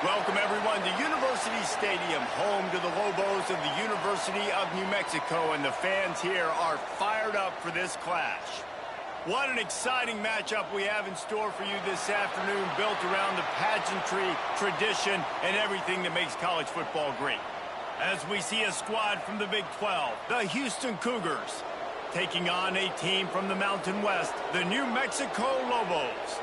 Welcome, everyone, to University Stadium, home to the Lobos of the University of New Mexico, and the fans here are fired up for this clash. What an exciting matchup we have in store for you this afternoon, built around the pageantry, tradition, and everything that makes college football great. As we see a squad from the Big 12, the Houston Cougars, taking on a team from the Mountain West, the New Mexico Lobos.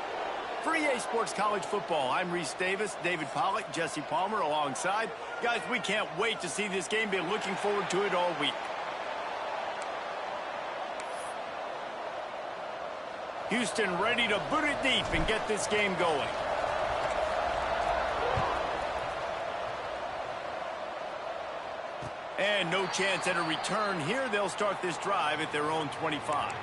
For EA Sports College Football, I'm Reese Davis, David Pollack, Jesse Palmer alongside. Guys, we can't wait to see this game. Been looking forward to it all week. Houston ready to boot it deep and get this game going. And no chance at a return here. They'll start this drive at their own 25.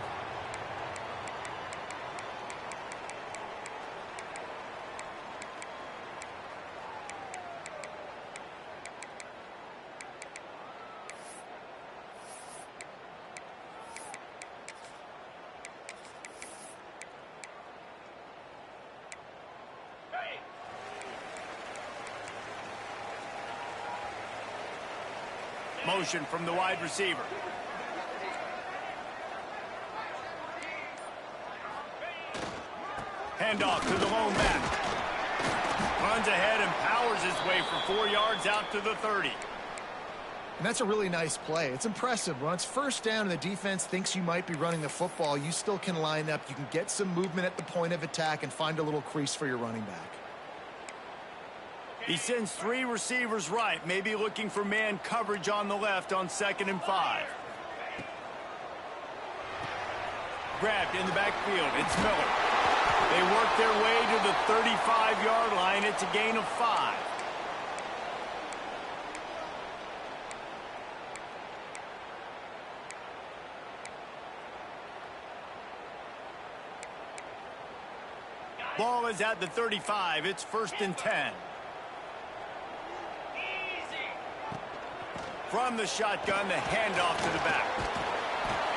Motion from the wide receiver. Handoff to the lone back. Runs ahead and powers his way for 4 yards out to the 30. And that's a really nice play. It's impressive. When it's first down and the defense thinks you might be running the football, you still can line up. You can get some movement at the point of attack and find a little crease for your running back. He sends 3 receivers right, maybe looking for man coverage on the left on 2nd and 5. Grabbed in the backfield. It's Miller. They work their way to the 35-yard line. It's a gain of 5. Ball is at the 35. It's 1st and 10. From the shotgun, the handoff to the back.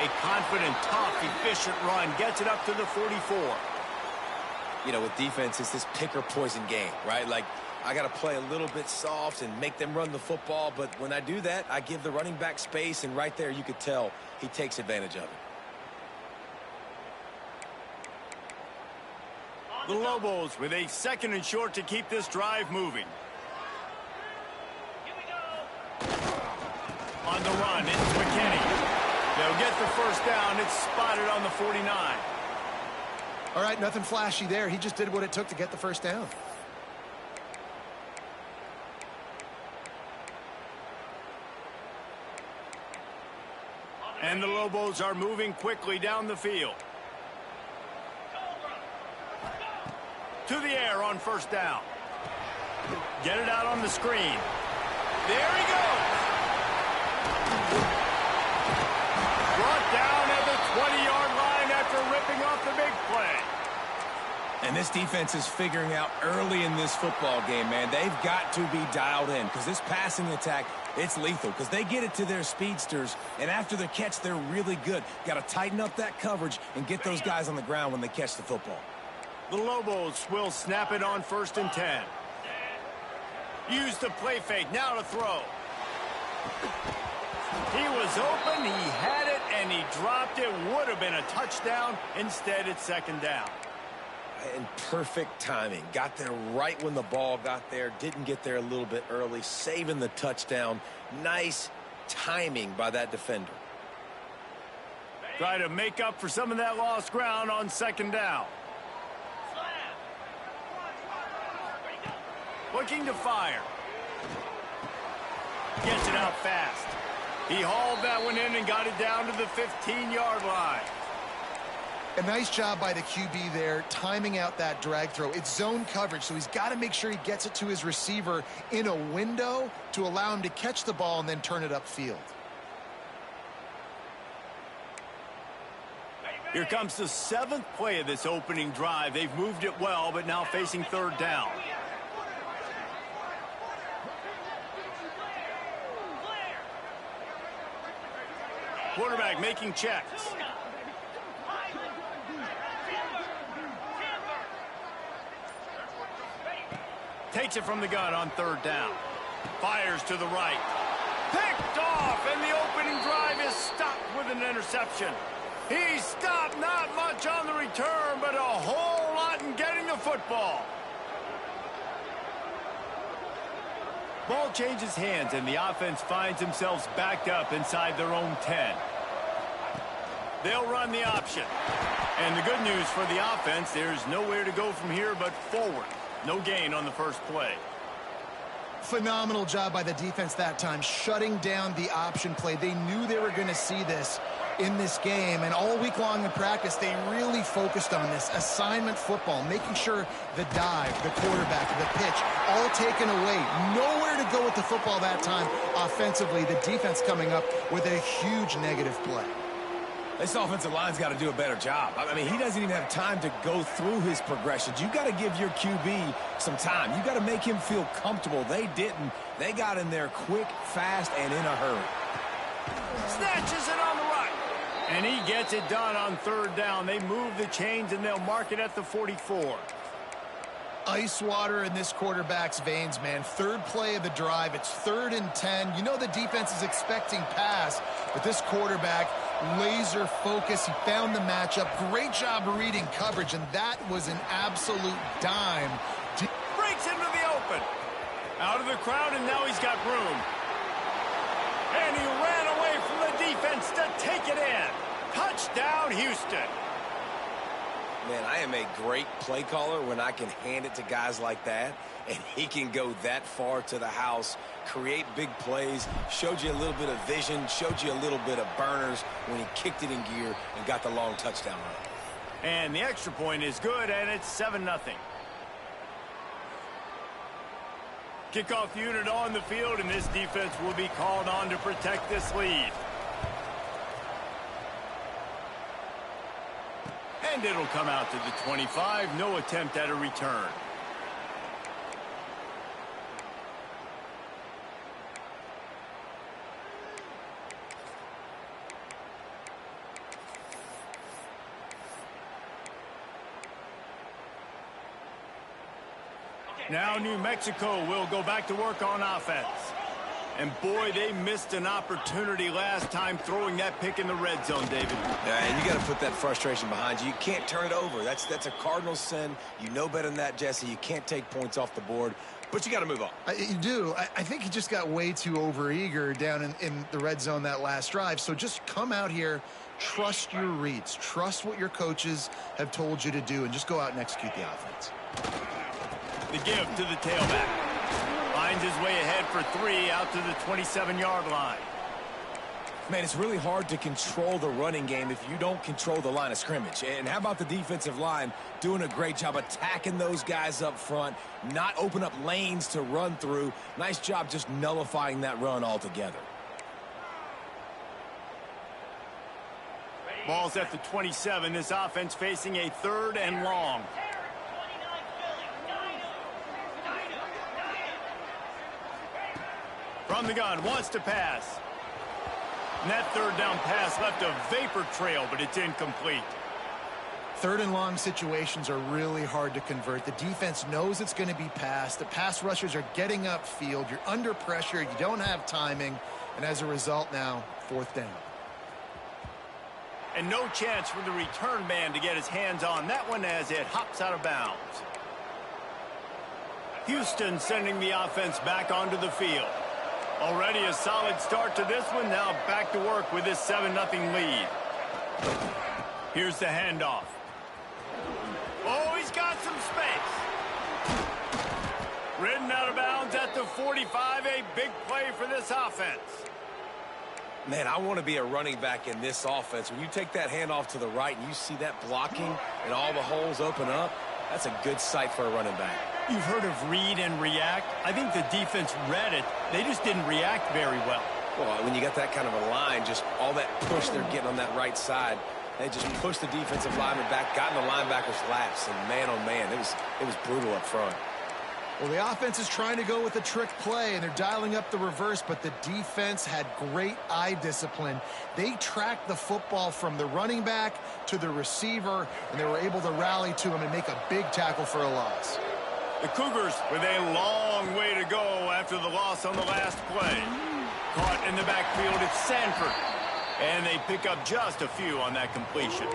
A confident, tough, efficient run gets it up to the 44. You know, with defense, it's this pick-or-poison game, right? Like, I got to play a little bit soft and make them run the football, but when I do that, I give the running back space, and right there you could tell he takes advantage of it. The Lobos with a 2nd and short to keep this drive moving. On the run, it's McKinney. They'll get the first down. It's spotted on the 49. All right, nothing flashy there. He just did what it took to get the first down. And the Lobos are moving quickly down the field. To the air on 1st down. Get it out on the screen. There he goes. Brought down at the 20-yard line after ripping off the big play. And this defense is figuring out early in this football game, man. They've got to be dialed in because this passing attack, it's lethal because they get it to their speedsters, and after the catch, they're really good. Got to tighten up that coverage and get those guys on the ground when they catch the football. The Lobos will snap it on 1st and 10. Use the play fake, now to throw. He was open, he had it, and he dropped it. Would have been a touchdown. Instead, it's 2nd down. And perfect timing. Got there right when the ball got there. Didn't get there a little bit early. Saving the touchdown. Nice timing by that defender. Try to make up for some of that lost ground on 2nd down. Looking to fire. Gets it out fast. He hauled that one in and got it down to the 15-yard line. A nice job by the QB there, timing out that drag throw. It's zone coverage, so he's got to make sure he gets it to his receiver in a window to allow him to catch the ball and then turn it upfield. Here comes the 7th play of this opening drive. They've moved it well, but now facing 3rd down. Quarterback making checks. Takes it from the gun on third down. Fires to the right. Picked off, and the opening drive is stopped with an interception. He stopped, not much on the return, but a whole lot in getting the football. Ball changes hands, and the offense finds themselves backed up inside their own 10. They'll run the option. And the good news for the offense, there's nowhere to go from here but forward. No gain on the first play. Phenomenal job by the defense that time, shutting down the option play. They knew they were going to see this in this game, and all week long in practice, they really focused on this assignment football, making sure the dive, the quarterback, the pitch, all taken away. Nowhere to go with the football that time offensively. The defense coming up with a huge negative play. This offensive line's got to do a better job. I mean, he doesn't even have time to go through his progressions. You got to give your QB some time. You got to make him feel comfortable. They didn't. They got in there quick, fast, and in a hurry. Snatches it on the right. And he gets it done on third down. They move the chains, and they'll mark it at the 44. Ice water in this quarterback's veins, man. Third play of the drive. It's 3rd and 10. You know the defense is expecting pass, but this quarterback, laser focus. He found the matchup. Great job reading coverage, and that was an absolute dime. Breaks into the open. Out of the crowd, and now he's got room. And he ran away from the defense to take it in. Touchdown, Houston. Man, I am a great play caller when I can hand it to guys like that, and he can go that far to the house, create big plays, showed you a little bit of vision, showed you a little bit of burners when he kicked it in gear and got the long touchdown run. And the extra point is good, and it's 7-0. Kickoff unit on the field, and this defense will be called on to protect this lead. And it'll come out to the 25. No attempt at a return. Now New Mexico will go back to work on offense. And boy, they missed an opportunity last time throwing that pick in the red zone, David. Yeah, and you got to put that frustration behind you. You can't turn it over. That's a cardinal sin. You know better than that, Jesse. You can't take points off the board, but you got to move on. You do. I think he just got way too overeager down in the red zone that last drive. So just come out here, trust your reads, trust what your coaches have told you to do, and just go out and execute the offense. The give to the tailback. Finds his way ahead for 3 out to the 27-yard line. Man, it's really hard to control the running game if you don't control the line of scrimmage. And how about the defensive line doing a great job attacking those guys up front, not open up lanes to run through. Nice job just nullifying that run altogether. Ball's at the 27. This offense facing a 3rd and long. From the gun, wants to pass. And that 3rd down pass left a vapor trail, but it's incomplete. 3rd and long situations are really hard to convert. The defense knows it's going to be passed. The pass rushers are getting upfield. You're under pressure. You don't have timing. And as a result now, 4th down. And no chance for the return man to get his hands on that one as it hops out of bounds. Houston sending the offense back onto the field. Already a solid start to this one. Now back to work with this 7-0 lead. Here's the handoff. Oh, he's got some space. Ridden out of bounds at the 45. A big play for this offense. Man, I want to be a running back in this offense. When you take that handoff to the right and you see that blocking and all the holes open up, that's a good sight for a running back. You've heard of read and react. I think the defense read it. They just didn't react very well. Well, when you got that kind of a line, just all that push they're getting on that right side, they just pushed the defensive lineman back, got in the linebacker's laps, and man, oh man, it was brutal up front. Well, the offense is trying to go with a trick play, and they're dialing up the reverse, but the defense had great eye discipline. They tracked the football from the running back to the receiver, and they were able to rally to him and make a big tackle for a loss. The Cougars with a long way to go after the loss on the last play. Caught in the backfield, it's Sanford. And they pick up just a few on that completion.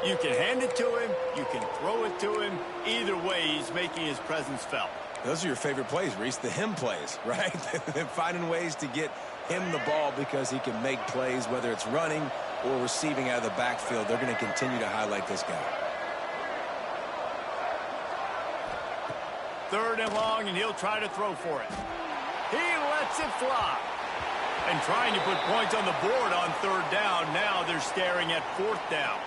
You can hand it to him, you can throw it to him. Either way, he's making his presence felt. Those are your favorite plays, Reese, the him plays, right? Finding ways to get him the ball because he can make plays, whether it's running or receiving out of the backfield. They're going to continue to highlight this guy. 3rd and long, and he'll try to throw for it. He lets it fly. And trying to put points on the board on 3rd down. Now they're staring at 4th down.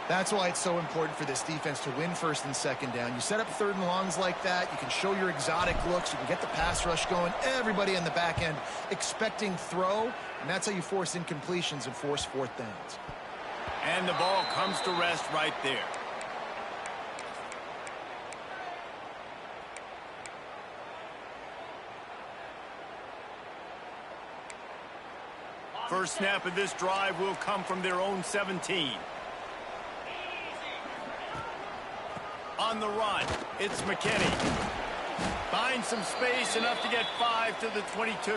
That's why it's so important for this defense to win 1st and 2nd down. You set up 3rd and longs like that. You can show your exotic looks. You can get the pass rush going. Everybody on the back end expecting throw. And that's how you force incompletions and force 4th downs. And the ball comes to rest right there. First snap of this drive will come from their own 17. On the run, it's McKinney. Finds some space, enough to get 5 to the 22.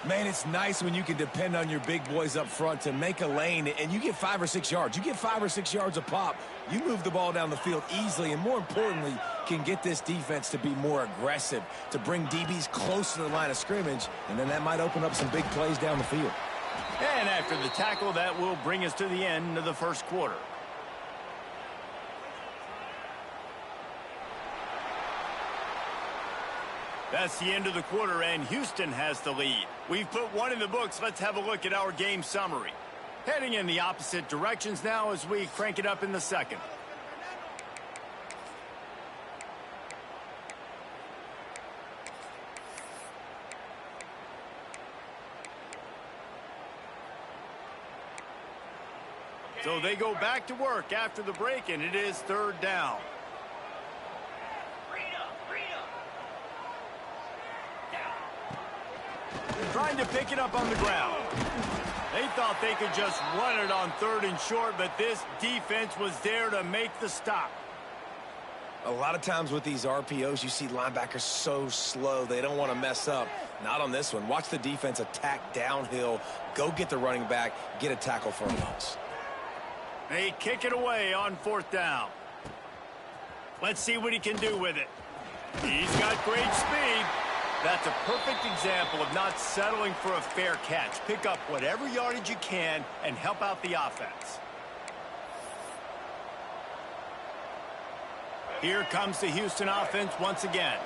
Man, it's nice when you can depend on your big boys up front to make a lane, and you get 5 or 6 yards. You get 5 or 6 yards a pop. You move the ball down the field easily, and more importantly, can get this defense to be more aggressive, to bring DBs close to the line of scrimmage, and then that might open up some big plays down the field. And after the tackle, that will bring us to the end of the 1st quarter. That's the end of the quarter, and Houston has the lead. We've put one in the books. Let's have a look at our game summary. Heading in the opposite directions now as we crank it up in the 2nd. So they go back to work after the break, and it is 3rd down. Trying to pick it up on the ground. They thought they could just run it on 3rd and short, but this defense was there to make the stop. A lot of times with these RPOs, you see linebackers so slow, they don't want to mess up. Not on this one. Watch the defense attack downhill, go get the running back, get a tackle for a loss. They kick it away on 4th down. Let's see what he can do with it. He's got great speed. That's a perfect example of not settling for a fair catch. Pick up whatever yardage you can and help out the offense. Here comes the Houston offense once again.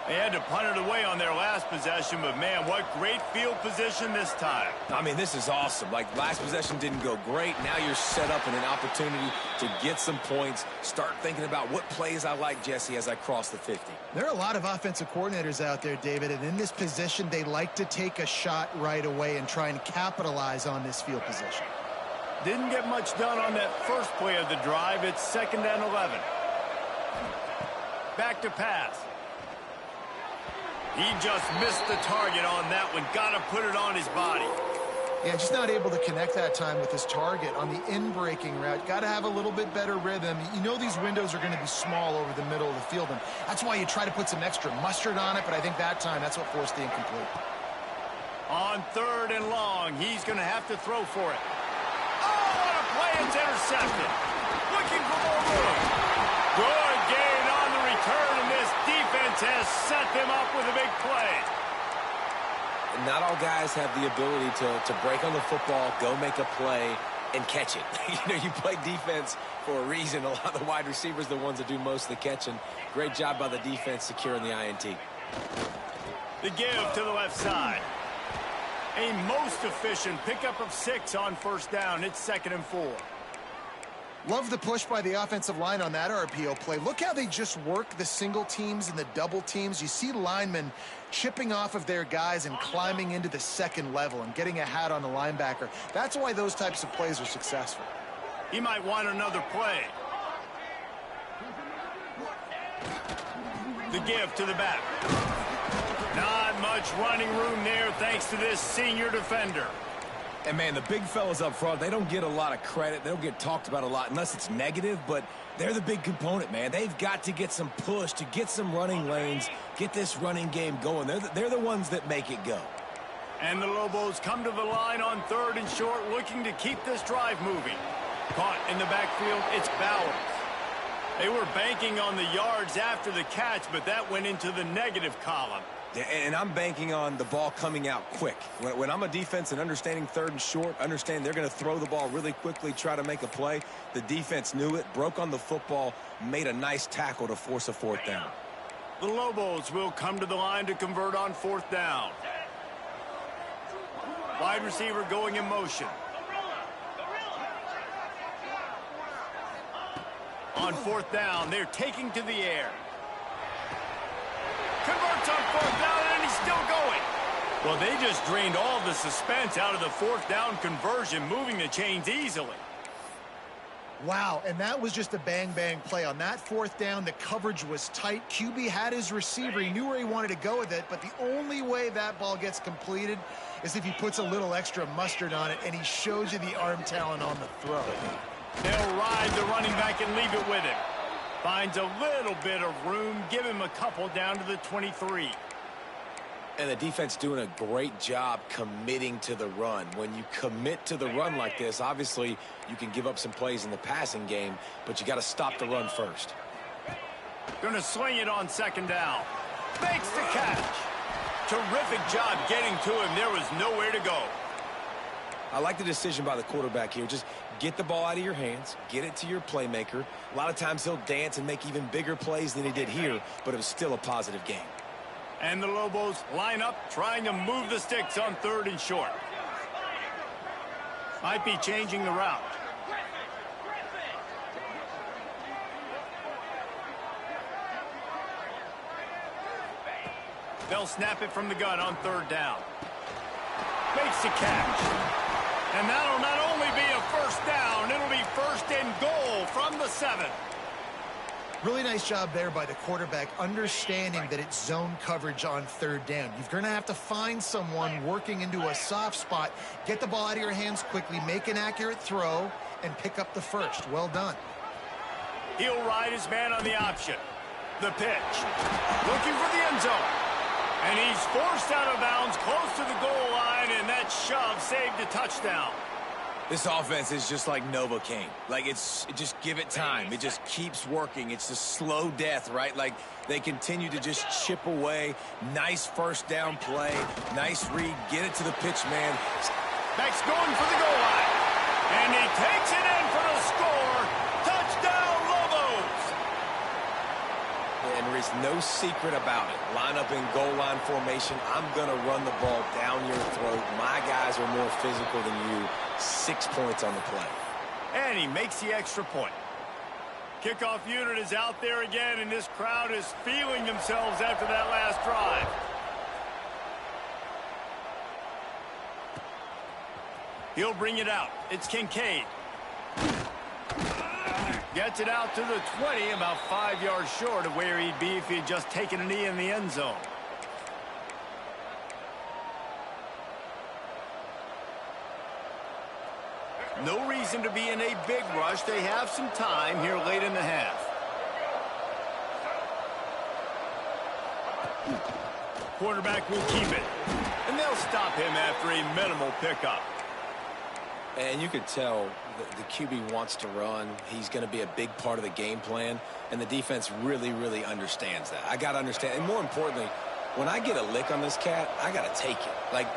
They had to punt it away on their last possession, but man, what great field position this time. I mean, this is awesome. Like, last possession didn't go great. Now you're set up in an opportunity to get some points. Start thinking about what plays I like, Jesse, as I cross the 50. There are a lot of offensive coordinators out there, David, and in this position, they like to take a shot right away and try and capitalize on this field position. Didn't get much done on that first play of the drive. It's 2nd and 11. Back to pass. He just missed the target on that one. Got to put it on his body. Yeah, just not able to connect that time with his target on the in-breaking route. Got to have a little bit better rhythm. You know these windows are going to be small over the middle of the field, and that's why you try to put some extra mustard on it, but I think that time that's what forced the incomplete. On 3rd and long, he's going to have to throw for it. Oh, what a play. It's intercepted. Looking for more room. Good gain on the return, and this defense has set them up with a big play. Not all guys have the ability to break on the football, go make a play, and catch it. You know, you play defense for a reason. A lot of the wide receivers are the ones that do most of the catching. Great job by the defense securing the INT. The give to the left side. A most efficient pickup of 6 on 1st down. It's 2nd and 4. Love the push by the offensive line on that RPO play. Look how they just work the single teams and the double teams. You see linemen chipping off of their guys and climbing into the 2nd level and getting a hat on the linebacker. That's why those types of plays are successful. He might want another play. The give to the back. Not much running room there thanks to this senior defender. And, man, the big fellas up front, they don't get a lot of credit. They don't get talked about a lot unless it's negative, but they're the big component, man. They've got to get some push to get some running lanes, get this running game going. They're the ones that make it go. And the Lobos come to the line on 3rd and short, looking to keep this drive moving. Caught in the backfield, it's Bowers. They were banking on the yards after the catch, but that went into the negative column. And I'm banking on the ball coming out quick. When I'm a defense and understanding 3rd and short, understand they're going to throw the ball really quickly, try to make a play. The defense knew it, broke on the football, made a nice tackle to force a 4th down. The Lobos will come to the line to convert on 4th down. Wide receiver going in motion. On 4th down, they're taking to the air. Converts on 4th down, and he's still going. Well, they just drained all the suspense out of the 4th down conversion, moving the chains easily. Wow, and that was just a bang-bang play. On that 4th down, the coverage was tight. QB had his receiver. He knew where he wanted to go with it, but the only way that ball gets completed is if he puts a little extra mustard on it, and he shows you the arm talent on the throw. They'll ride the running back and leave it with him. Finds a little bit of room, give him a couple down to the 23. And the defense doing a great job committing to the run. When you commit to the run like this, obviously you can give up some plays in the passing game, but you got to stop the run first. Going to sling it on 2nd down. Makes the catch. Terrific job getting to him. There was nowhere to go. I like the decision by the quarterback here. Just get the ball out of your hands, get it to your playmaker. A lot of times he'll dance and make even bigger plays than he did here, but it was still a positive game. And the Lobos line up, trying to move the sticks on 3rd and short. Might be changing the route. They'll snap it from the gun on 3rd down. Makes the catch. And that'll not only be a 1st down, it'll be 1st and goal from the 7. Really nice job there by the quarterback, understanding that it's zone coverage on 3rd down. You're going to have to find someone working into a soft spot, get the ball out of your hands quickly, make an accurate throw, and pick up the 1st. Well done. He'll ride his man on the option. The pitch. Looking for the end zone. And he's forced out of bounds close to the goal line, and that shove saved a touchdown. This offense is just like Novocaine. Like, just give it time. It just keeps working. It's a slow death, right? Like, they continue to just chip away. Nice 1st down play. Nice read. Get it to the pitch, man. Beck's going for the goal line. And he takes it in for the score. Touchdown, Lobos! And there is no secret about it. Line up in goal line formation. I'm going to run the ball down your throat. My guys are more physical than you. 6 points on the play. And he makes the extra point. Kickoff unit is out there again, and this crowd is feeling themselves after that last drive. He'll bring it out. It's Kincaid. Gets it out to the 20, about 5 yards short of where he'd be if he had just taken a knee in the end zone. No reason to be in a big rush. They have some time here late in the half. Quarterback will keep it. And they'll stop him after a minimal pickup. And you could tell the QB wants to run. He's going to be a big part of the game plan. And the defense really, really understands that. I got to understand. And more importantly, when I get a lick on this cat, I got to take it. Like,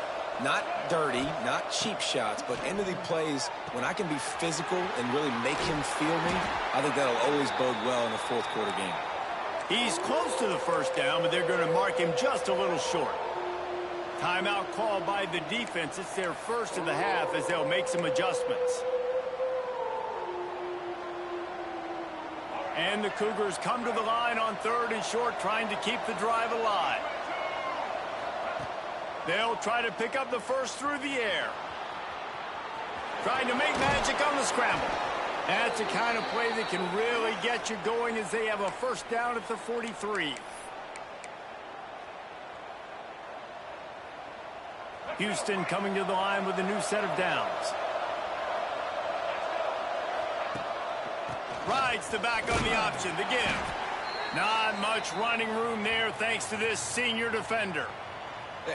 not dirty, not cheap shots, but end of the plays, when I can be physical and really make him feel me, I think that'll always bode well in a 4th quarter game. He's close to the 1st down, but they're going to mark him just a little short. Timeout called by the defense. It's their 1st of the half as they'll make some adjustments. And the Cougars come to the line on 3rd and short, trying to keep the drive alive. They'll try to pick up the 1st through the air. Trying to make magic on the scramble. That's the kind of play that can really get you going as they have a 1st down at the 43. Houston coming to the line with a new set of downs. Rides the back on the option, the give. Not much running room there thanks to this senior defender.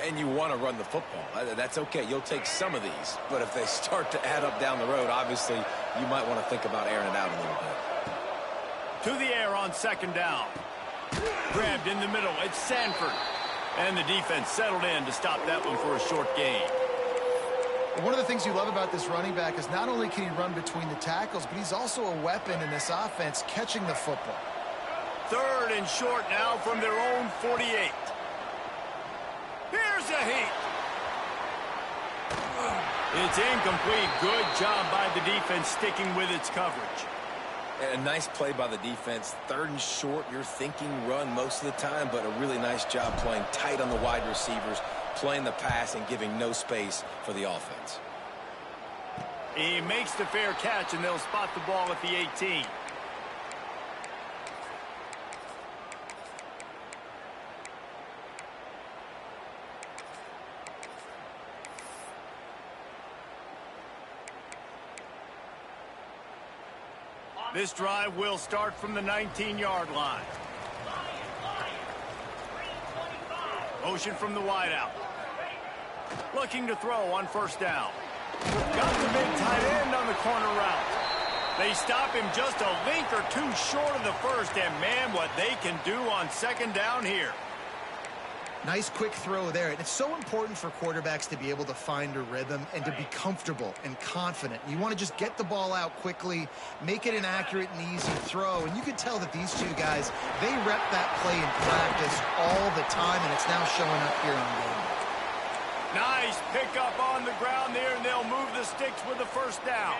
And you want to run the football. That's okay. You'll take some of these. But if they start to add up down the road, obviously, you might want to think about airing it out a little bit. To the air on second down. Grabbed in the middle. It's Sanford. And the defense settled in to stop that one for a short gain. One of the things you love about this running back is not only can he run between the tackles, but he's also a weapon in this offense catching the football. Third and short now from their own 48. Here's a heat. It's incomplete. Good job by the defense sticking with its coverage. A nice play by the defense. Third and short, you're thinking run most of the time, but a really nice job playing tight on the wide receivers, playing the pass and giving no space for the offense. He makes the fair catch, and they'll spot the ball at the 18. This drive will start from the 19-yard line. Motion from the wideout. Looking to throw on first down. Got the big tight end on the corner route. They stop him just a link or two short of the first, and man, what they can do on second down here. Nice quick throw there. And it's so important for quarterbacks to be able to find a rhythm and to be comfortable and confident. You want to just get the ball out quickly, make it an accurate and easy throw. And you can tell that these two guys, they rep that play in practice all the time, and it's now showing up here on game. Nice pickup on the ground there, and they'll move the sticks with the first down.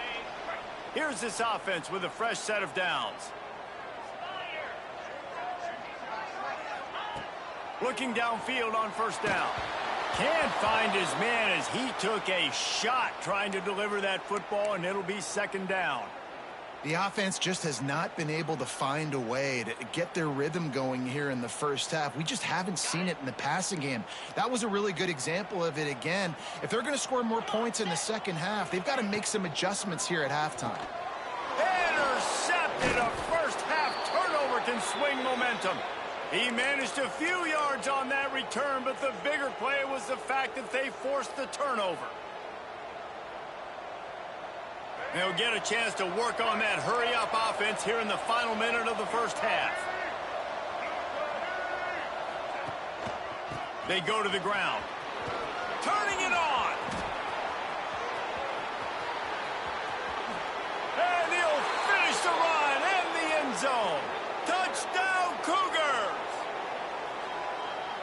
Here's this offense with a fresh set of downs. Looking downfield on first down. Can't find his man as he took a shot trying to deliver that football, and it'll be second down. The offense just has not been able to find a way to get their rhythm going here in the first half. We just haven't seen it in the passing game. That was a really good example of it again. If they're going to score more points in the second half, they've got to make some adjustments here at halftime. Intercepted. A first half turnover can swing momentum. He managed a few yards on that return, but the bigger play was the fact that they forced the turnover. They'll get a chance to work on that hurry-up offense here in the final minute of the first half. They go to the ground. Turning it on. And he'll finish the run in the end zone. Touchdown, Cougars!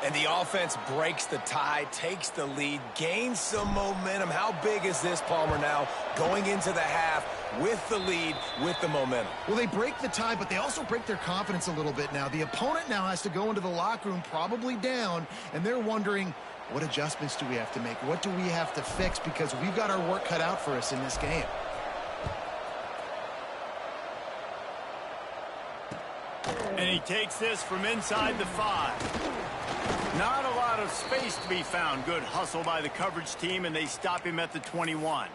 And the offense breaks the tie, takes the lead, gains some momentum. How big is this, Palmer, now going into the half with the lead, with the momentum? Well, they break the tie, but they also break their confidence a little bit now. The opponent now has to go into the locker room probably down, and they're wondering, what adjustments do we have to make? What do we have to fix? Because we've got our work cut out for us in this game. And he takes this from inside the 5. Not a lot of space to be found. Good hustle by the coverage team, and they stop him at the 21.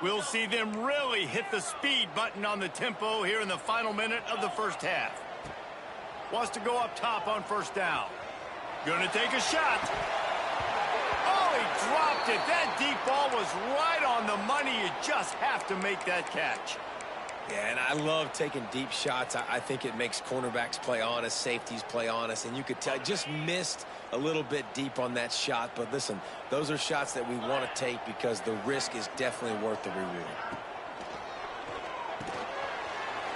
We'll see them really hit the speed button on the tempo here in the final minute of the first half. Wants to go up top on first down. Gonna take a shot. Oh, he dropped it. That deep ball was right on the money. You just have to make that catch. Yeah, and I love taking deep shots. I think it makes cornerbacks play honest, safeties play honest, and you could tell just missed a little bit deep on that shot. But listen, those are shots that we want to take because the risk is definitely worth the reward.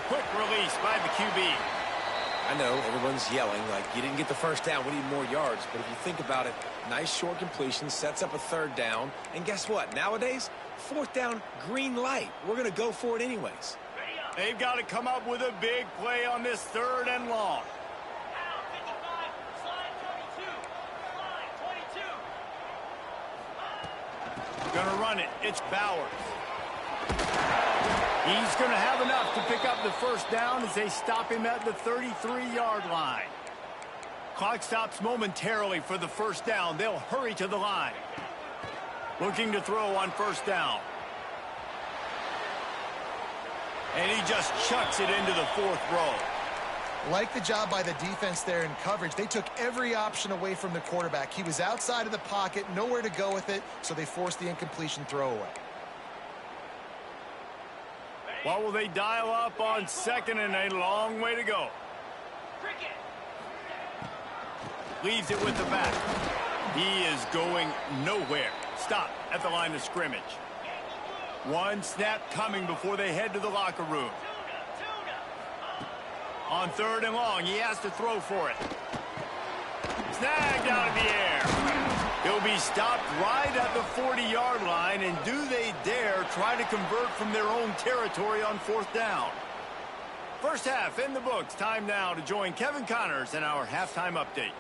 Quick release by the QB. I know everyone's yelling like you didn't get the first down, we need more yards. But if you think about it, nice short completion, sets up a third down. And guess what? Nowadays, fourth down, green light. We're going to go for it anyways. They've got to come up with a big play on this third and long. Gonna run it. It's Bowers. He's gonna have enough to pick up the first down as they stop him at the 33-yard line. Clock stops momentarily for the first down. They'll hurry to the line. Looking to throw on first down. And he just chucks it into the fourth row. Like the job by the defense there in coverage. They took every option away from the quarterback. He was outside of the pocket, nowhere to go with it, so they forced the incompletion throwaway. What will they dial up on second and a long way to go? Leaves it with the back. He is going nowhere. Stop at the line of scrimmage. One snap coming before they head to the locker room. On third and long, he has to throw for it. Snagged out of the air. He'll be stopped right at the 40-yard line, and do they dare try to convert from their own territory on fourth down? First half in the books. Time now to join Kevin Connors in our halftime update.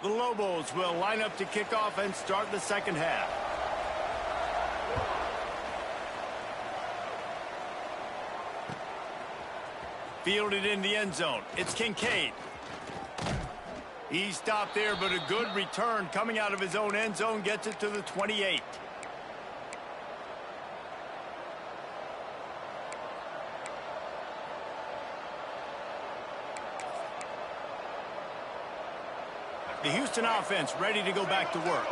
The Lobos will line up to kick off and start the second half. Fielded in the end zone. It's Kincaid. He stopped there, but a good return coming out of his own end zone gets it to the 28. The Houston offense ready to go back to work.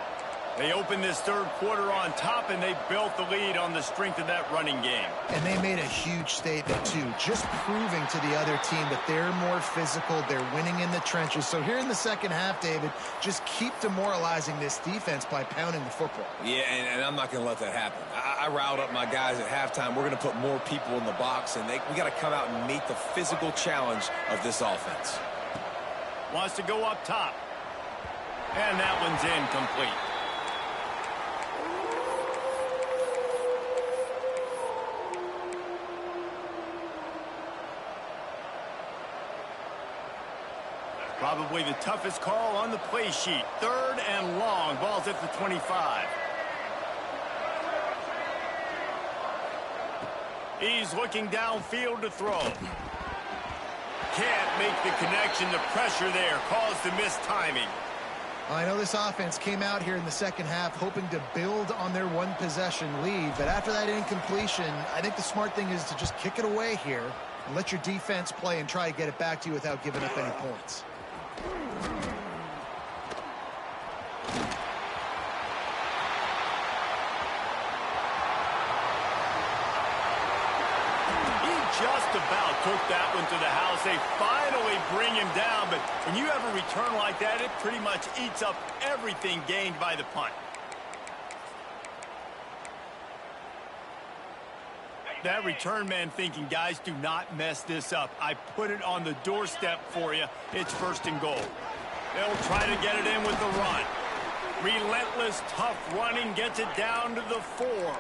They opened this third quarter on top, and they built the lead on the strength of that running game. And they made a huge statement, too, just proving to the other team that they're more physical, they're winning in the trenches. So here in the second half, David, just keep demoralizing this defense by pounding the football. Yeah, and I'm not going to let that happen. I riled up my guys at halftime. We're going to put more people in the box, and we got to come out and meet the physical challenge of this offense. Wants to go up top. And that one's incomplete. Probably the toughest call on the play sheet. Third and long. Ball's at the 25. He's looking downfield to throw. Can't make the connection. The pressure there caused the mistiming. I know this offense came out here in the second half hoping to build on their one-possession lead, but after that incompletion, I think the smart thing is to just kick it away here and let your defense play and try to get it back to you without giving up any points. Just about took that one to the house. They finally bring him down, but when you have a return like that, it pretty much eats up everything gained by the punt. That return man thinking, guys, do not mess this up. I put it on the doorstep for you. It's first and goal. They'll try to get it in with the run. Relentless, tough running gets it down to the 4.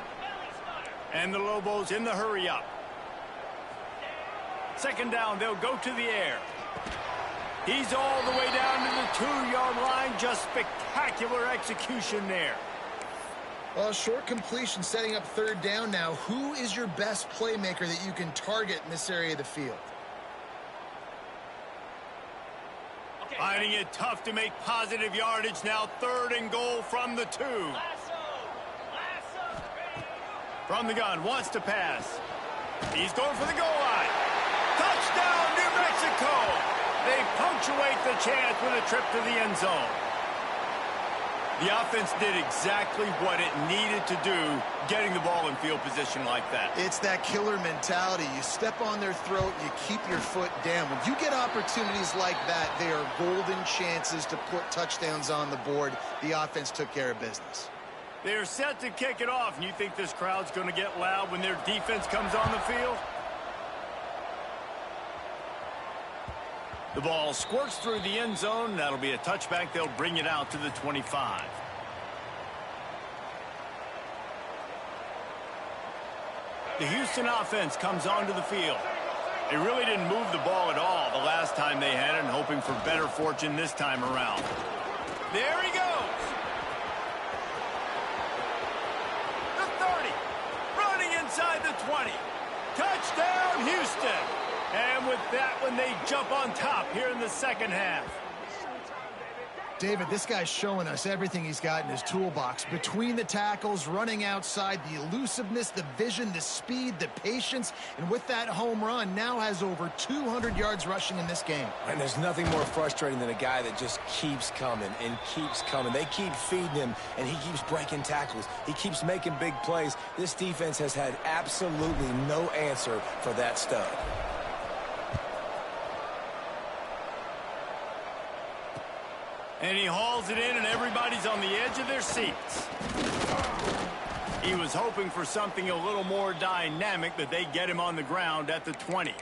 And the Lobos in the hurry up. Second down, they'll go to the air. He's all the way down to the 2-yard line. Just spectacular execution there. Well, short completion setting up third down now. Who is your best playmaker that you can target in this area of the field? Finding it tough to make positive yardage now. Third and goal from the 2. From the gun, wants to pass. He's going for the goal line. Touchdown, New Mexico! They punctuate the chance with a trip to the end zone. The offense did exactly what it needed to do, getting the ball in field position like that. It's that killer mentality. You step on their throat, you keep your foot down. When you get opportunities like that, they are golden chances to put touchdowns on the board. The offense took care of business. They're set to kick it off, and you think this crowd's going to get loud when their defense comes on the field? The ball squirts through the end zone. That'll be a touchback. They'll bring it out to the 25. The Houston offense comes onto the field. They really didn't move the ball at all the last time they had it, and hoping for better fortune this time around. There he goes. 20. Touchdown, Houston. And with that one, they jump on top here in the second half. David, this guy's showing us everything he's got in his toolbox. Between the tackles, running outside, the elusiveness, the vision, the speed, the patience, and with that home run, now has over 200 yards rushing in this game. And there's nothing more frustrating than a guy that just keeps coming and keeps coming. They keep feeding him, and he keeps breaking tackles. He keeps making big plays. This defense has had absolutely no answer for that stud. And he hauls it in, and everybody's on the edge of their seats. He was hoping for something a little more dynamic, but they get him on the ground at the 20.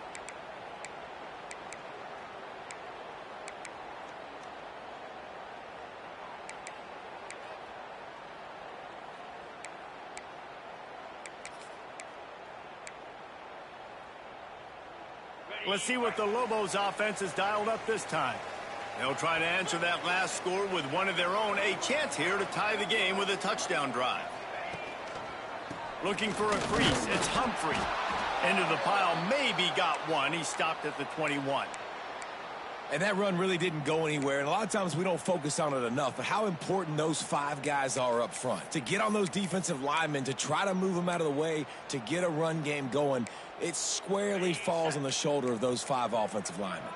Let's see what the Lobos offense has dialed up this time. They'll try to answer that last score with one of their own. A chance here to tie the game with a touchdown drive. Looking for a crease. It's Humphrey. Into the pile. Maybe got one. He stopped at the 21. And that run really didn't go anywhere. And a lot of times we don't focus on it enough. But how important those 5 guys are up front. To get on those defensive linemen, to try to move them out of the way, to get a run game going, it squarely falls on the shoulder of those 5 offensive linemen.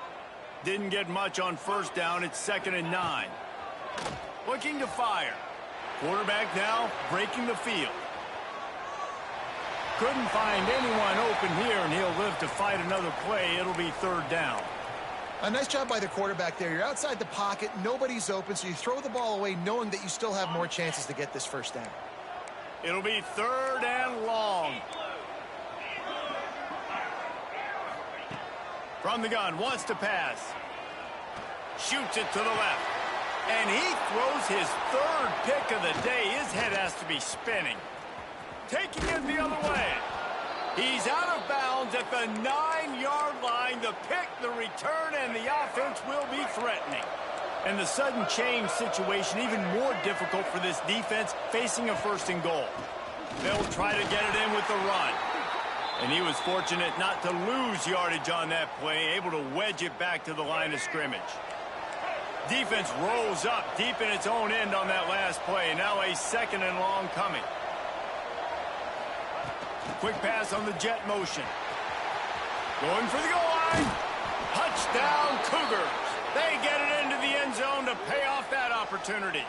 Didn't get much on first down. It's 2nd and 9. Looking to fire. Quarterback now breaking the field. Couldn't find anyone open here, and he'll live to fight another play. It'll be 3rd down. A nice job by the quarterback there. You're outside the pocket. Nobody's open, so you throw the ball away knowing that you still have more chances to get this first down. It'll be 3rd and long. From the gun, wants to pass. Shoots it to the left. And he throws his 3rd pick of the day. His head has to be spinning. Taking it the other way. He's out of bounds at the 9-yard line. The pick, the return, and the offense will be threatening. And the sudden change situation even more difficult for this defense facing a 1st and goal. They'll try to get it in with the run. And he was fortunate not to lose yardage on that play, able to wedge it back to the line of scrimmage. Defense rolls up deep in its own end on that last play. Now a 2nd and long coming. Quick pass on the jet motion. Going for the goal line. Touchdown, Cougars. They get it into the end zone to pay off that opportunity.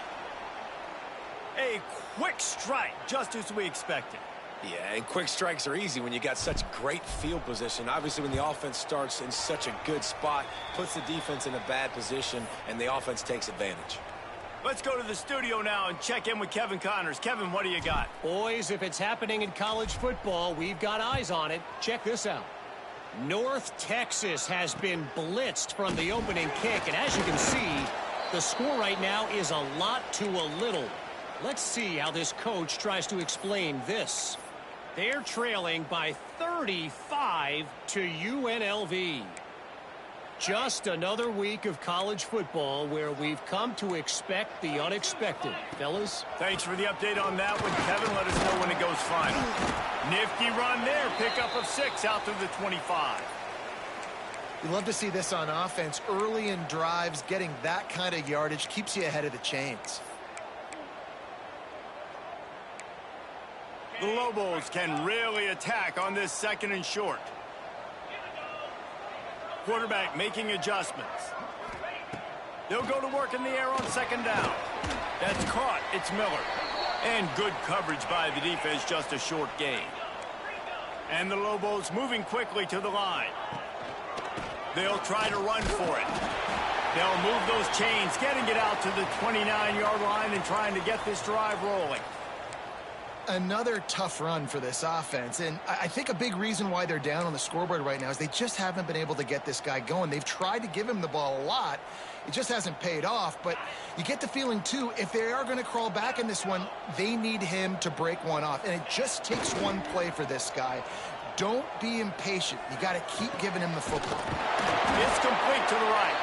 A quick strike, just as we expected. Yeah, and quick strikes are easy when you got such great field position. Obviously, when the offense starts in such a good spot, puts the defense in a bad position, and the offense takes advantage. Let's go to the studio now and check in with Kevin Connors. Kevin, what do you got? Boys, if it's happening in college football, we've got eyes on it. Check this out. North Texas has been blitzed from the opening kick, and as you can see, the score right now is a lot to a little. Let's see how this coach tries to explain this. They're trailing by 35 to UNLV. Just another week of college football where we've come to expect the unexpected. Fellas? Thanks for the update on that one, Kevin. Let us know when it goes final. Nifty run there. Pickup of 6 out to the 25. You love to see this on offense. Early in drives, getting that kind of yardage keeps you ahead of the chains. The Lobos can really attack on this 2nd and short. Quarterback making adjustments. They'll go to work in the air on 2nd down. That's caught. It's Miller. And good coverage by the defense, just a short gain. And the Lobos moving quickly to the line. They'll try to run for it. They'll move those chains, getting it out to the 29-yard line and trying to get this drive rolling. Another tough run for this offense, and I think a big reason why they're down on the scoreboard right now is they just haven't been able to get this guy going. They've tried to give him the ball a lot. It just hasn't paid off, but you get the feeling, too, if they are going to crawl back in this one, they need him to break one off, and it just takes one play for this guy. Don't be impatient. You got to keep giving him the football. It's complete to the right.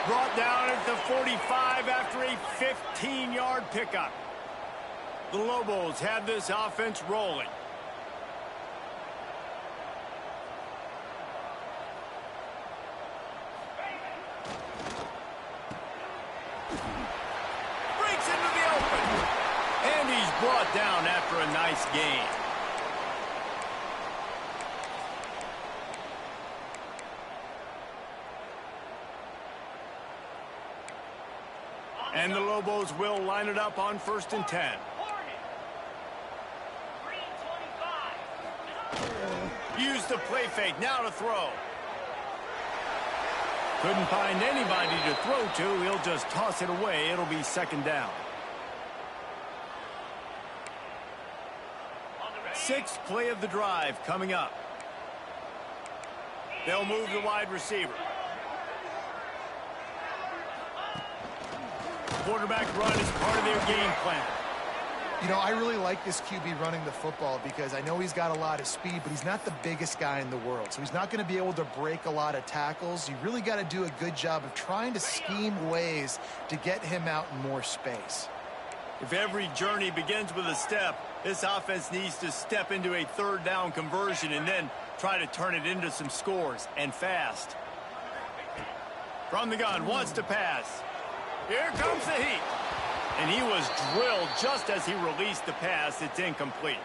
Brought down at the 45 after a 15-yard pickup. The Lobos have this offense rolling. nice gain. And the Lobos will line it up on 1st and 10. Use the play fake, now to throw. Couldn't find anybody to throw to. He'll just toss it away. It'll be 2nd down. 6th play of the drive coming up. They'll move the wide receiver. Quarterback run is part of their game plan. You know, I really like this QB running the football because I know he's got a lot of speed, but he's not the biggest guy in the world. So he's not going to be able to break a lot of tackles. You really got to do a good job of trying to scheme ways to get him out in more space. If every journey begins with a step, this offense needs to step into a 3rd down conversion and then try to turn it into some scores, and fast. From the gun, wants to pass. Here comes the heat. And he was drilled just as he released the pass. It's incomplete.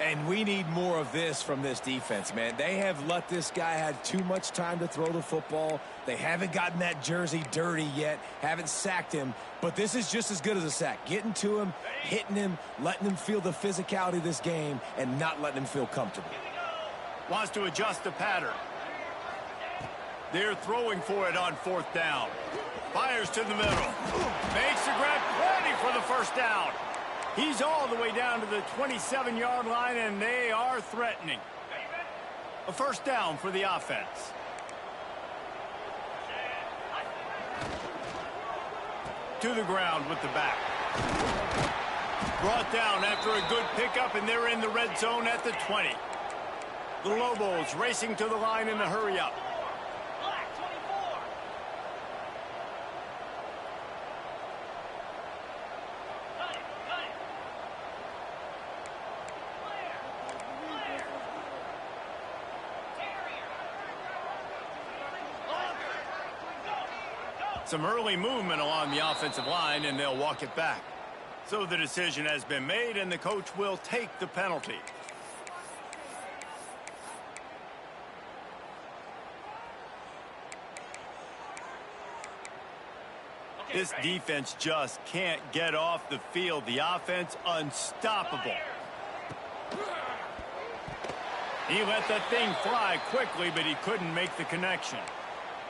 And we need more of this from this defense, man. They have let this guy have too much time to throw the football. They haven't gotten that jersey dirty yet, haven't sacked him. But this is just as good as a sack. Getting to him, hitting him, letting him feel the physicality of this game, and not letting him feel comfortable. Wants to adjust the pattern. They're throwing for it on 4th down. Fires to the middle. Makes the grab, plenty for the 1st down. He's all the way down to the 27-yard line, and they are threatening. A 1st down for the offense. To the ground with the back. Brought down after a good pickup, and they're in the red zone at the 20. The Lobos racing to the line in the hurry-up. Some early movement along the offensive line, and they'll walk it back. So the decision has been made, and the coach will take the penalty. This defense just can't get off the field. The offense unstoppable. He let that thing fly quickly, but he couldn't make the connection.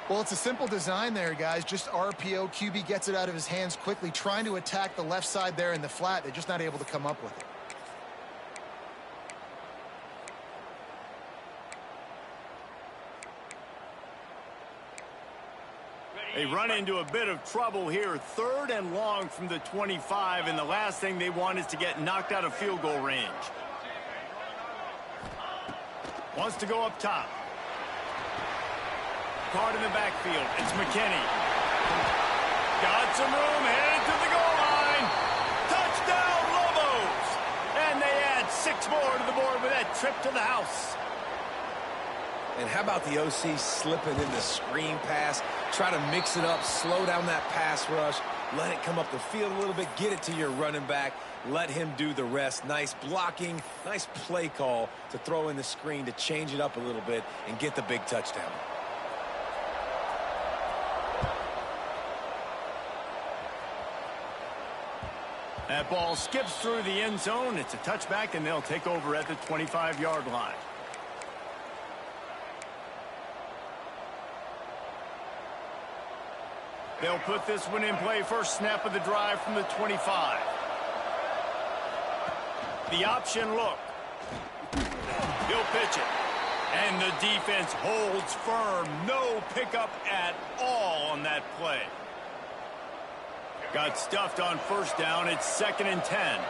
Well, it's a simple design there, guys. Just RPO. QB gets it out of his hands quickly, trying to attack the left side there in the flat. They're just not able to come up with it. They run into a bit of trouble here. 3rd and long from the 25, and the last thing they want is to get knocked out of field goal range. Wants to go up top. Caught in the backfield. It's McKinney. Got some room, headed to the goal line. Touchdown, Lobos! And they add 6 more to the board with that trip to the house. And how about the OC slipping in the screen pass? Try to mix it up, slow down that pass rush, let it come up the field a little bit, get it to your running back, let him do the rest. Nice blocking, nice play call to throw in the screen to change it up a little bit and get the big touchdown. That ball skips through the end zone. It's a touchback, and they'll take over at the 25-yard line. They'll put this one in play. First snap of the drive from the 25. The option look. He'll pitch it. And the defense holds firm. No pickup at all on that play. Got stuffed on 1st down. It's 2nd and 10.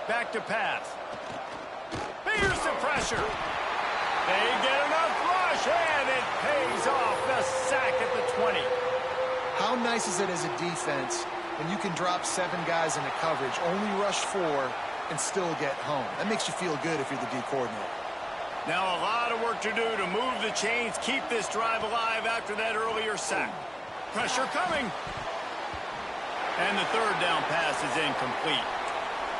Back to pass. Here's the pressure. They get enough rush, and it pays off. The sack at the 20. How nice is it as a defense when you can drop 7 guys into coverage, only rush 4, and still get home? That makes you feel good if you're the D coordinator. Now a lot of work to do to move the chains, keep this drive alive after that earlier sack. Pressure coming. And the third down pass is incomplete.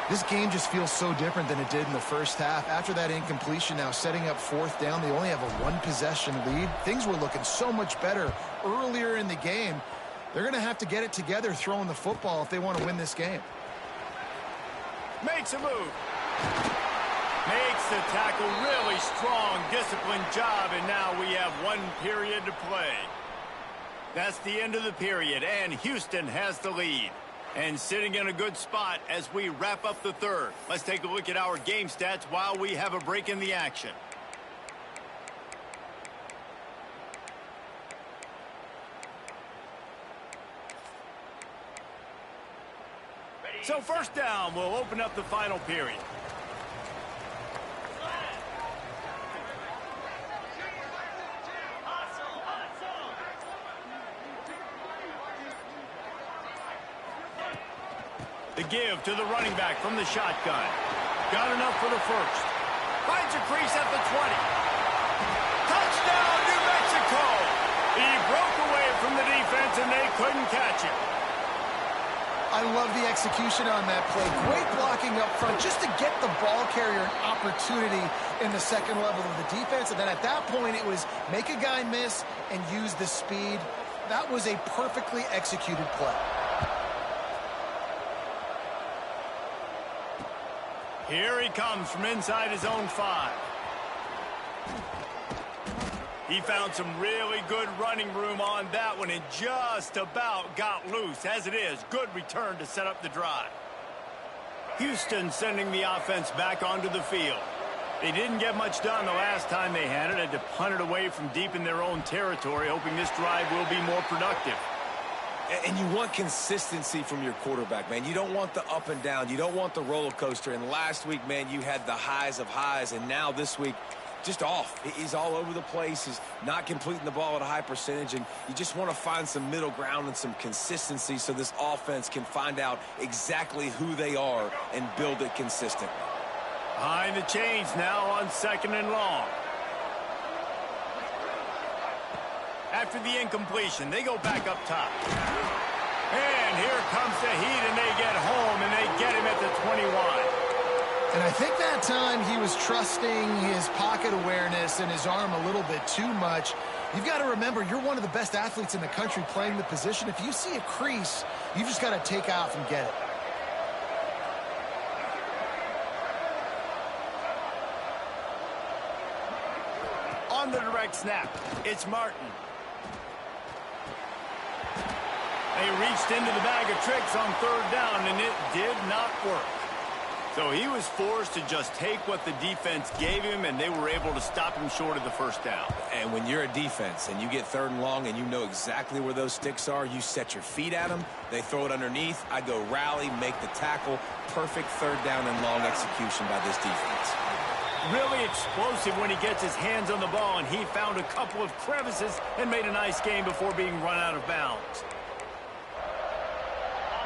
This game just feels so different than it did in the first half. After that incompletion, now setting up fourth down, they only have a one-possession lead. Things were looking so much better earlier in the game. They're going to have to get it together throwing the football if they want to win this game. Makes a move. Makes the tackle. Really strong, disciplined job, and now we have 1 period to play. That's the end of the period, and Houston has the lead. And sitting in a good spot as we wrap up the third. Let's take a look at our game stats while we have a break in the action. So first down, we'll open up the final period. The give to the running back from the shotgun. Got enough for the first. Finds a crease at the 20. Touchdown, New Mexico! He broke away from the defense, and they couldn't catch him. I love the execution on that play. Great blocking up front just to get the ball carrier an opportunity in the second level of the defense. And then at that point, it was make a guy miss and use the speed. That was a perfectly executed play. Here he comes from inside his own 5. He found some really good running room on that one and just about got loose. As it is, good return to set up the drive. Houston sending the offense back onto the field. They didn't get much done the last time they had it. Had to punt it away from deep in their own territory, hoping this drive will be more productive. And you want consistency from your quarterback, man. You don't want the up and down. You don't want the roller coaster. And last week, man, you had the highs of highs. And now this week, just off. He's all over the place. He's not completing the ball at a high percentage. And you just want to find some middle ground and some consistency so this offense can find out exactly who they are and build it consistently. Behind the chains now on 2nd and long. After the incompletion, they go back up top. And here comes the heat, and they get home, and they get him at the 21. And I think that time he was trusting his pocket awareness and his arm a little bit too much. You've got to remember, you're one of the best athletes in the country playing the position. If you see a crease, you've just got to take off and get it. On the direct snap, it's Martin. They reached into the bag of tricks on 3rd down, and it did not work. So he was forced to just take what the defense gave him, and they were able to stop him short of the 1st down. And when you're a defense and you get 3rd and long and you know exactly where those sticks are, you set your feet at them, they throw it underneath, I go rally, make the tackle. Perfect 3rd down and long execution by this defense. Really explosive when he gets his hands on the ball, and he found a couple of crevices and made a nice game before being run out of bounds.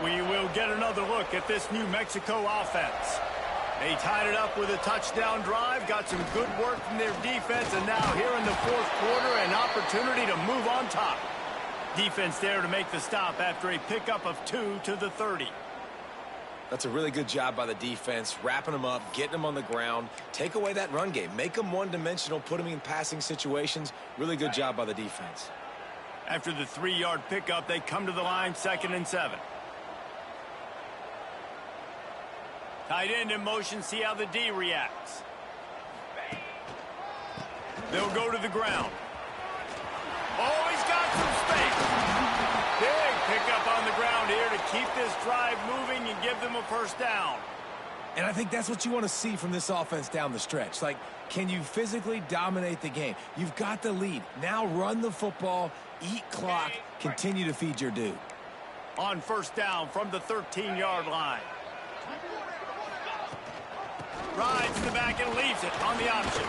We will get another look at this New Mexico offense. They tied it up with a touchdown drive, got some good work from their defense, and now here in the 4th quarter, an opportunity to move on top. Defense there to make the stop after a pickup of 2 to the 30. That's a really good job by the defense, wrapping them up, getting them on the ground, take away that run game, make them one-dimensional, put them in passing situations. Really good job by the defense. After the 3-yard pickup, they come to the line, 2nd and 7. Tight end in motion, see how the D reacts. They'll go to the ground. Oh, he's got some space. Big pickup on the ground here to keep this drive moving and give them a 1st down. And I think that's what you want to see from this offense down the stretch. Like, can you physically dominate the game? You've got the lead. Now run the football, eat clock, continue to feed your dude. On 1st down from the 13-yard line. Rides to the back and leaves it on the option.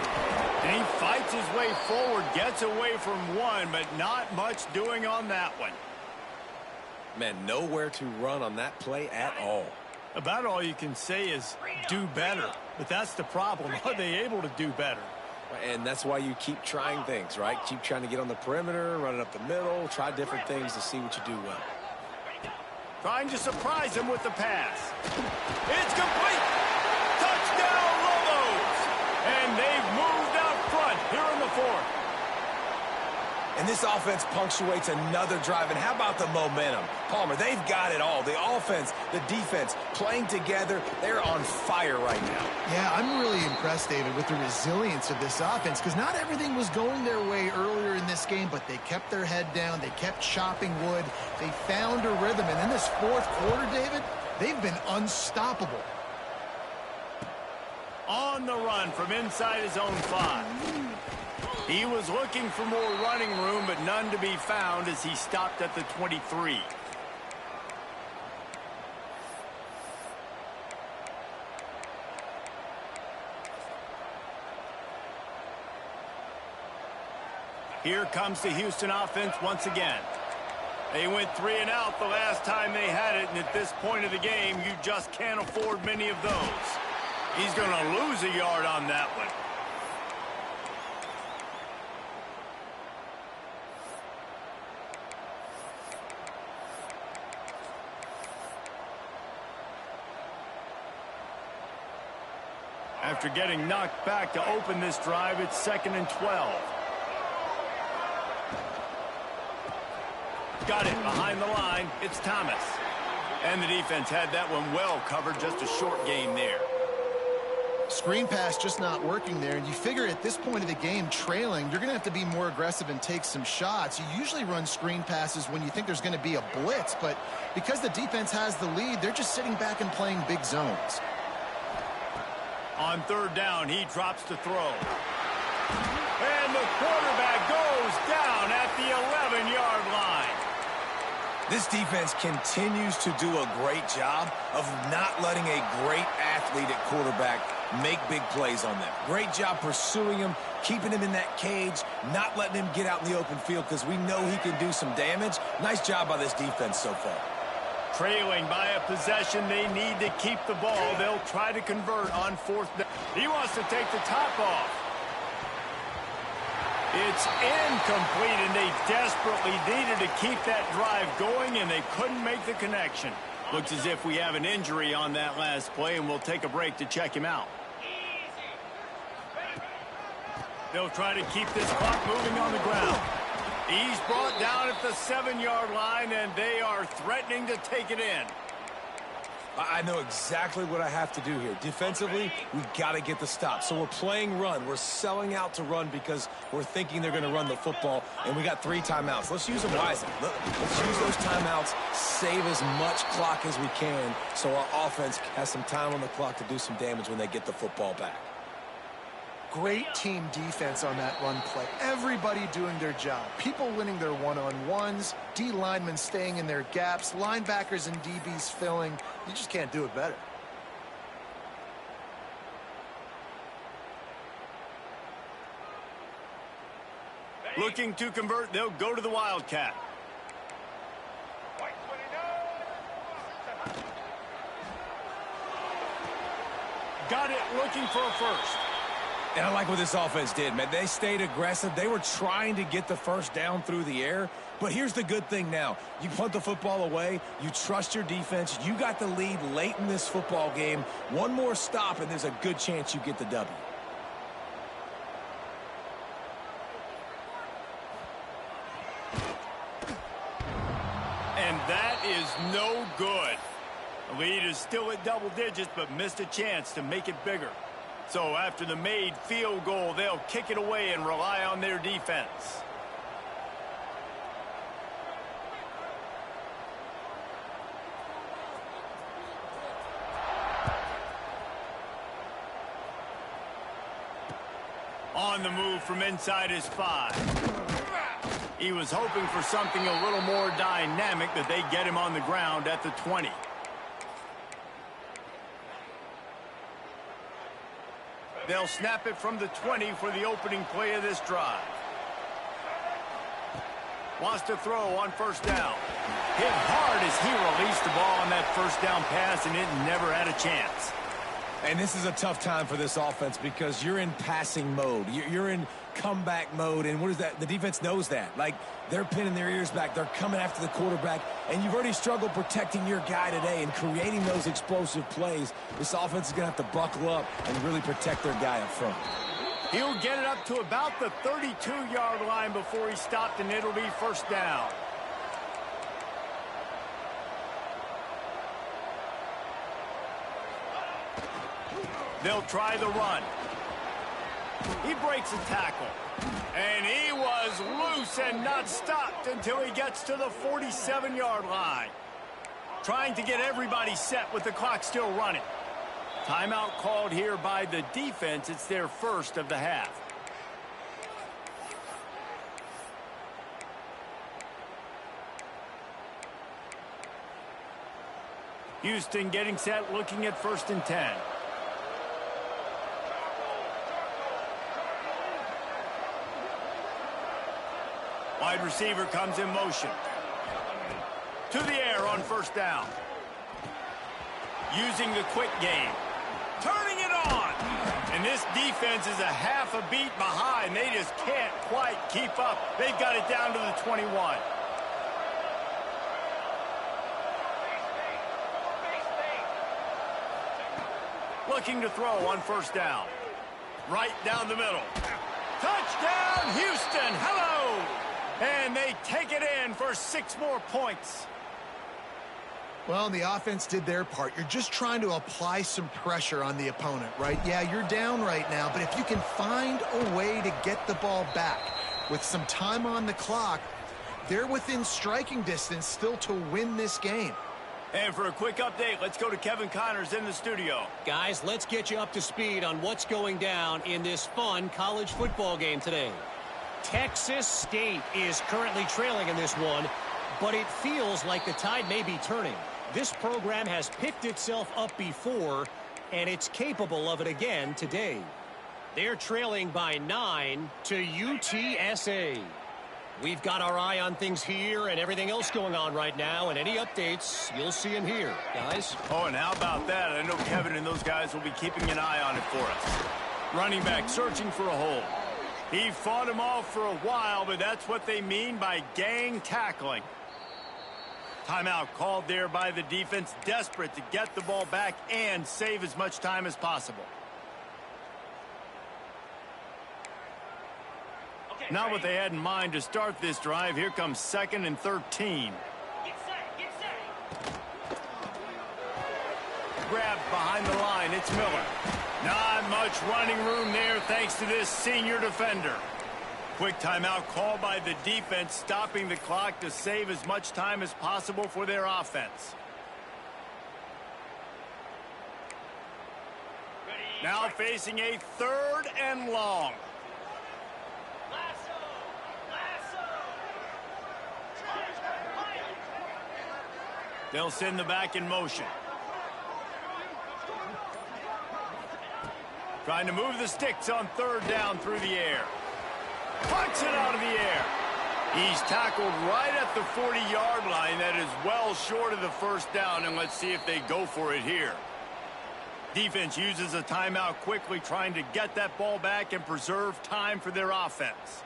And he fights his way forward, gets away from one, but not much doing on that one. Man, nowhere to run on that play at all. About all you can say is do better. But that's the problem. Are they able to do better? And that's why you keep trying things, right? Keep trying to get on the perimeter, run it up the middle, try different things to see what you do well. Trying to surprise him with the pass. It's complete. Touchdown, Lobos. And they've moved out front here in the fourth. And this offense punctuates another drive. And how about the momentum? Palmer, they've got it all. The offense, the defense, playing together. They're on fire right now. Yeah, I'm really impressed, David, with the resilience of this offense, because not everything was going their way earlier in this game, but they kept their head down. They kept chopping wood. They found a rhythm. And in this fourth quarter, David, they've been unstoppable. On the run from inside his own 5. He was looking for more running room, but none to be found as he stopped at the 23. Here comes the Houston offense once again. They went 3 and out the last time they had it, and at this point of the game, you just can't afford many of those. He's going to lose a yard on that one. After getting knocked back to open this drive, it's 2nd and 12. Got it behind the line. It's Thomas. And the defense had that one well covered. Just a short gain there. Screen pass just not working there. And you figure at this point of the game, trailing, you're going to have to be more aggressive and take some shots. You usually run screen passes when you think there's going to be a blitz. But because the defense has the lead, they're just sitting back and playing big zones. On 3rd down, he drops to throw. And the quarterback goes down at the 11-yard line. This defense continues to do a great job of not letting a great athlete at quarterback make big plays on them. Great job pursuing him, keeping him in that cage, not letting him get out in the open field because we know he can do some damage. Nice job by this defense so far. Trailing by a possession, they need to keep the ball. They'll try to convert on 4th down. He wants to take the top off. It's incomplete, and they desperately needed to keep that drive going, and they couldn't make the connection. Looks as if we have an injury on that last play, and we'll take a break to check him out. They'll try to keep this clock moving on the ground. He's brought down at the 7-yard line, and they are threatening to take it in. I know exactly what I have to do here. Defensively, we've got to get the stop. So we're playing run. We're selling out to run because we're thinking they're going to run the football, and we got 3 timeouts. Let's use them wisely. Let's use those timeouts, save as much clock as we can so our offense has some time on the clock to do some damage when they get the football back. Great team defense on that run play. Everybody doing their job. People winning their one-on-ones, D linemen staying in their gaps, linebackers and DBs filling. You just can't do it better. Looking to convert, they'll go to the Wildcat. Got it, looking for a first. And I like what this offense did, man. They stayed aggressive. They were trying to get the first down through the air. But here's the good thing now. You punt the football away. You trust your defense. You got the lead late in this football game. One more stop, and there's a good chance you get the W. And that is no good. The lead is still at double digits, but missed a chance to make it bigger. So after the made field goal, they'll kick it away and rely on their defense. On the move from inside his 5. He was hoping for something a little more dynamic, but they get him on the ground at the 20. They'll snap it from the 20 for the opening play of this drive. Wants to throw on first down. Hit hard as he released the ball on that first down pass, and it never had a chance. And this is a tough time for this offense because you're in passing mode. You're in comeback mode, and what is that? The defense knows that. Like, they're pinning their ears back. They're coming after the quarterback, and you've already struggled protecting your guy today and creating those explosive plays. This offense is going to have to buckle up and really protect their guy up front. He'll get it up to about the 32-yard line before he stopped, and it'll be first down. They'll try the run. He breaks a tackle. And he was loose and not stopped until he gets to the 47-yard line. Trying to get everybody set with the clock still running. Timeout called here by the defense. It's their first of the half. Houston getting set, looking at 1st and 10. Wide receiver comes in motion. To the air on 1st down. Using the quick game. Turning it on. And this defense is a half a beat behind. They just can't quite keep up. They've got it down to the 21. Looking to throw on 1st down. Right down the middle. Touchdown, Houston. Hello. And they take it in for 6 more points. Well, the offense did their part. You're just trying to apply some pressure on the opponent, right? Yeah, you're down right now, but if you can find a way to get the ball back with some time on the clock, they're within striking distance still to win this game. And for a quick update, let's go to Kevin Connors in the studio. Guys, let's get you up to speed on what's going down in this fun college football game today. Texas State is currently trailing in this one, but it feels like the tide may be turning. This program has picked itself up before, and it's capable of it again today. They're trailing by 9 to UTSA. We've got our eye on things here and everything else going on right now, and any updates, you'll see them here, guys. Oh, and how about that? I know Kevin and those guys will be keeping an eye on it for us. Running back searching for a hole. He fought him off for a while, but that's what they mean by gang tackling. Timeout called there by the defense, desperate to get the ball back and save as much time as possible. Okay, not what they had in mind to start this drive. Here comes 2nd and 13. Get set. Grabbed behind the line. It's Miller. Not much running room there thanks to this senior defender. Quick timeout called by the defense, stopping the clock to save as much time as possible for their offense. Now facing a 3rd and long. They'll send the back in motion. Trying to move the sticks on 3rd down through the air. Puts it out of the air. He's tackled right at the 40-yard line. That is well short of the 1st down, and let's see if they go for it here. Defense uses a timeout quickly, trying to get that ball back and preserve time for their offense.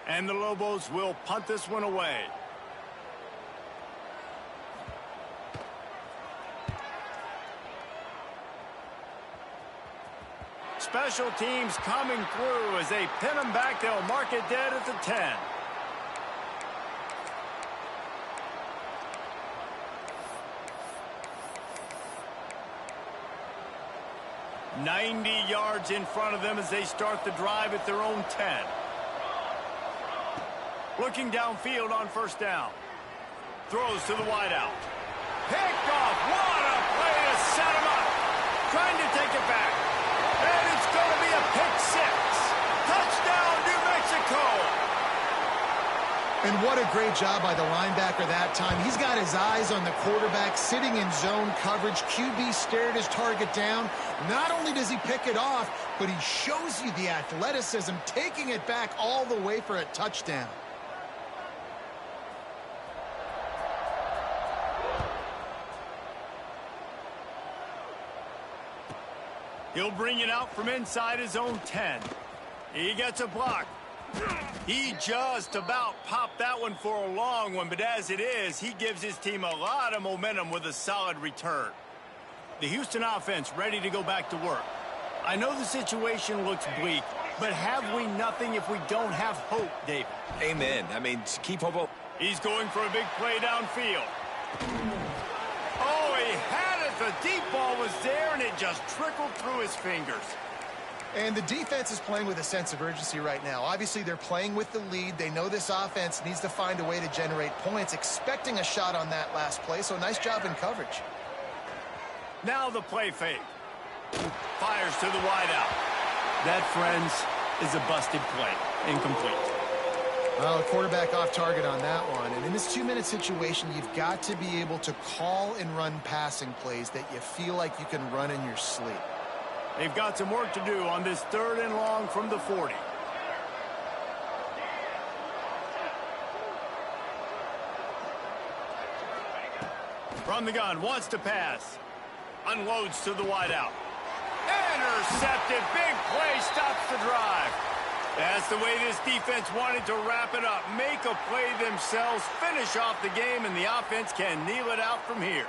And the Lobos will punt this one away. Special teams coming through as they pin them back. They'll mark it dead at the 10. "90 yards in front of them as they start the drive at their own 10. Looking downfield on 1st down. Throws to the wideout. Picked off. What a play to set him up. Trying to take it back. And it's going to be a pick 6. Touchdown, New Mexico. And what a great job by the linebacker that time. He's got his eyes on the quarterback, sitting in zone coverage. QB stared his target down. Not only does he pick it off, but he shows you the athleticism, taking it back all the way for a touchdown. He'll bring it out from inside his own 10. He gets a block. He just about popped that one for a long one, but as it is, he gives his team a lot of momentum with a solid return. The Houston offense ready to go back to work. I know the situation looks bleak, but have we nothing if we don't have hope, David? Amen. I mean, keep hope. He's going for a big play downfield. Oh, he had it. The deep ball was there, and it just trickled through his fingers. And the defense is playing with a sense of urgency right now. Obviously, they're playing with the lead. They know this offense needs to find a way to generate points, expecting a shot on that last play, so nice job in coverage. Now the play fake. Fires to the wideout. That, friends, is a busted play. Incomplete. Well, a quarterback off target on that one. And in this 2-minute situation, you've got to be able to call and run passing plays that you feel like you can run in your sleep. They've got some work to do on this 3rd and long from the 40. From the gun, wants to pass. Unloads to the wideout. Intercepted. Big play, stops the drive. That's the way this defense wanted to wrap it up. Make a play themselves, finish off the game, and the offense can kneel it out from here.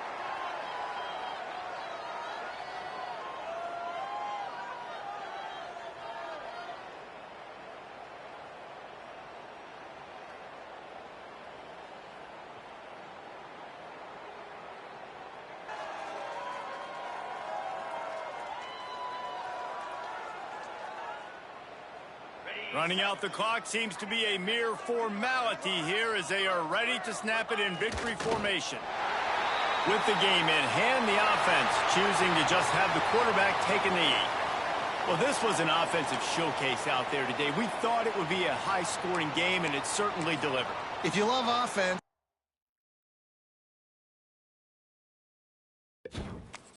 Running out the clock seems to be a mere formality here as they are ready to snap it in victory formation. With the game in hand, the offense choosing to just have the quarterback take a knee. Well, this was an offensive showcase out there today. We thought it would be a high-scoring game, and it certainly delivered. If you love offense...